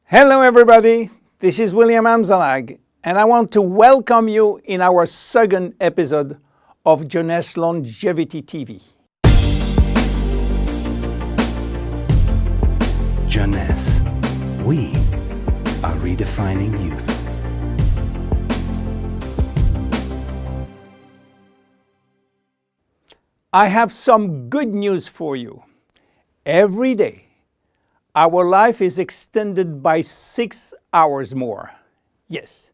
Hello everybody, this is William Amzalag and I want to welcome you in our second episode of Jeunesse Longevity TV. Jeunesse, we are redefining youth. I have some good news for you. Every day, our life is extended by 6 hours more. Yes,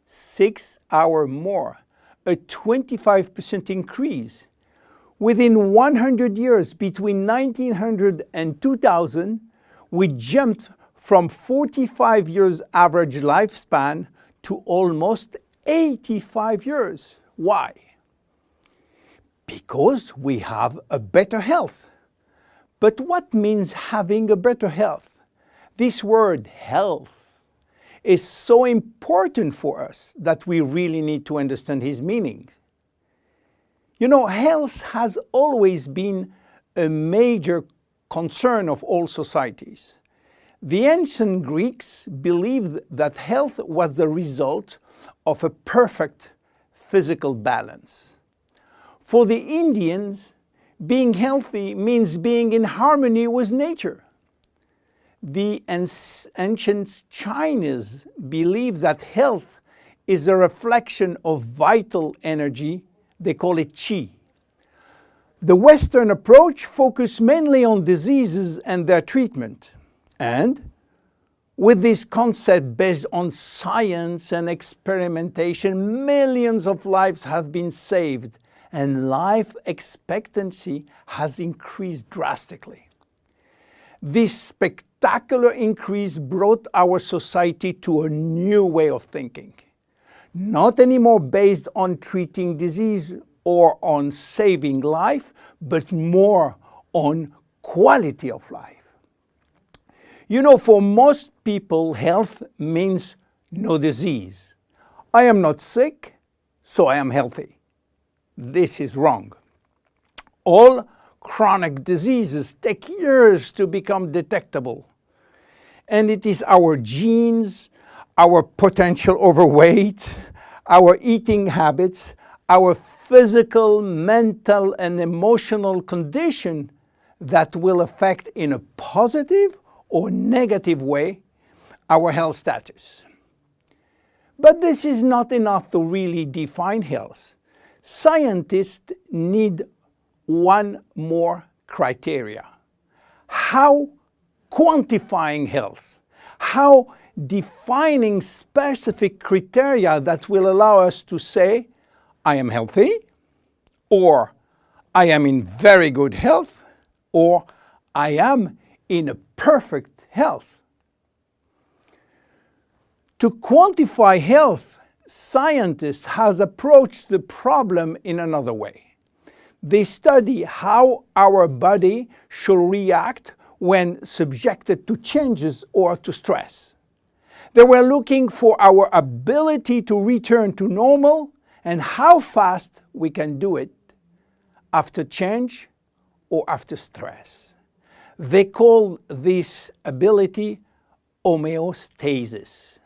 6 hours more, a 25% increase. Within 100 years, between 1900 and 2000, we jumped from 45 years average lifespan to almost 85 years. Why? Because we have a better health. But what means having a better health? This word health is so important for us that we really need to understand his meaning. You know, health has always been a major concern of all societies. The ancient Greeks believed that health was the result of a perfect physical balance. For the Indians, being healthy means being in harmony with nature. The ancient Chinese believed that health is a reflection of vital energy. They call it qi. The Western approach focused mainly on diseases and their treatment. And with this concept based on science and experimentation, millions of lives have been saved and life expectancy has increased drastically. This spectacular increase brought our society to a new way of thinking, not anymore based on treating disease or on saving life, but more on quality of life. You know, for most people, health means no disease. I am not sick, so I am healthy. This is wrong. All chronic diseases take years to become detectable. And it is our genes, our potential overweight, our eating habits, our physical, mental, and emotional condition that will affect in a positive or negative way our health status. But this is not enough to really define health. Scientists need one more criteria. How quantifying health, how defining specific criteria that will allow us to say, I am healthy, or I am in very good health, or I am in a perfect health. To quantify health, scientists have approached the problem in another way. They study how our body should react when subjected to changes or to stress. They were looking for our ability to return to normal and how fast we can do it after change or after stress. They call this ability homeostasis.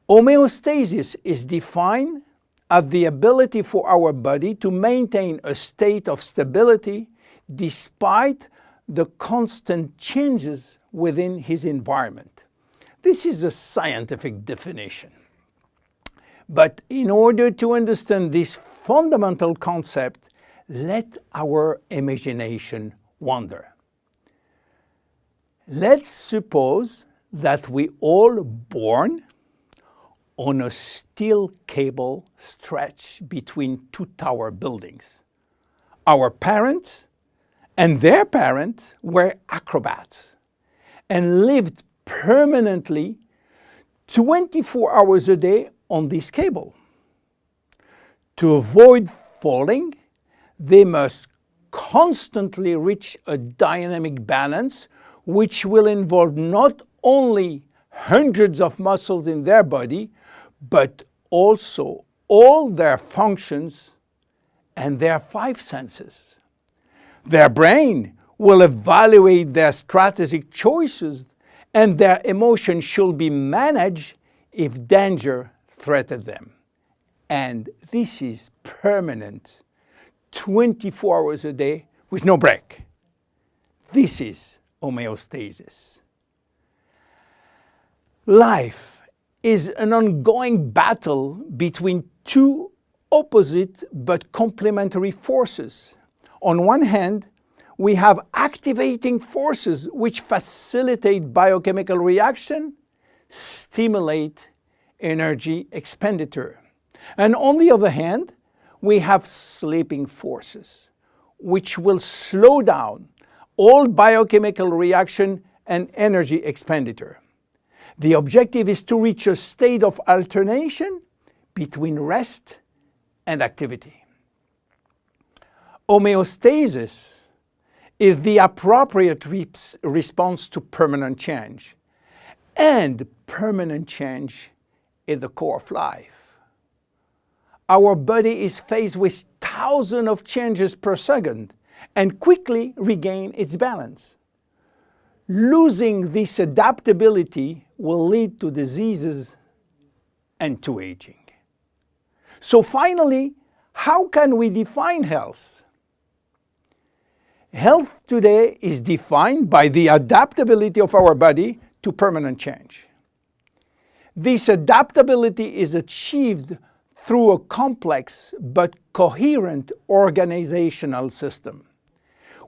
Homeostasis is defined as the ability for our body to maintain a state of stability despite the constant changes within his environment. This is a scientific definition. But in order to understand this fundamental concept, let our imagination wander. Let's suppose that we all born on a steel cable stretched between two tower buildings. Our parents and their parents were acrobats and lived permanently 24 hours a day on this cable. To avoid falling, they must constantly reach a dynamic balance, which will involve not only hundreds of muscles in their body, but also all their functions and their 5 senses. Their brain will evaluate their strategic choices and their emotions should be managed if danger threatens them. And this is permanent, 24 hours a day with no break. This is homeostasis. Life is an ongoing battle between two opposite but complementary forces. On one hand, we have activating forces which facilitate biochemical reaction, stimulate energy expenditure. And on the other hand, we have sleeping forces which will slow down all biochemical reaction and energy expenditure. The objective is to reach a state of alternation between rest and activity. Homeostasis is the appropriate response to permanent change. And permanent change is the core of life. Our body is faced with thousands of changes per second and quickly regain its balance. Losing this adaptability will lead to diseases and to aging. So finally, how can we define health? Health today is defined by the adaptability of our body to permanent change. This adaptability is achieved through a complex but coherent organizational system,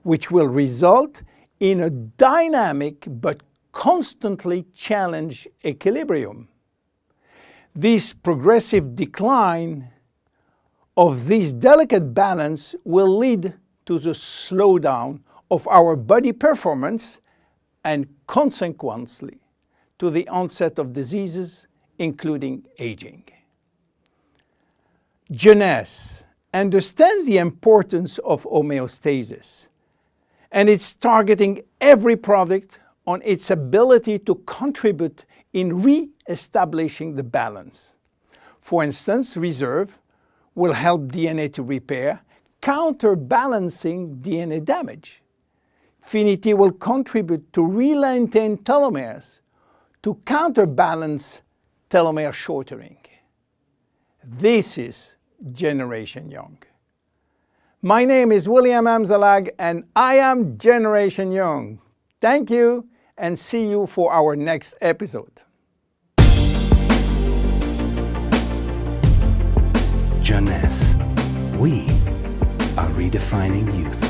which will result in a dynamic but constantly challenged equilibrium. This progressive decline of this delicate balance will lead to the slowdown of our body performance and consequently to the onset of diseases, including aging. Jeunesse understands the importance of homeostasis, and it's targeting every product on its ability to contribute in re-establishing the balance. For instance, Reserve will help DNA to repair, counterbalancing DNA damage. Finity will contribute to re-lengthen telomeres to counterbalance telomere shortening. This is Generation Young. My name is William Amzalag and I am Generation Young. Thank you and see you for our next episode. Jeunesse. We are redefining youth.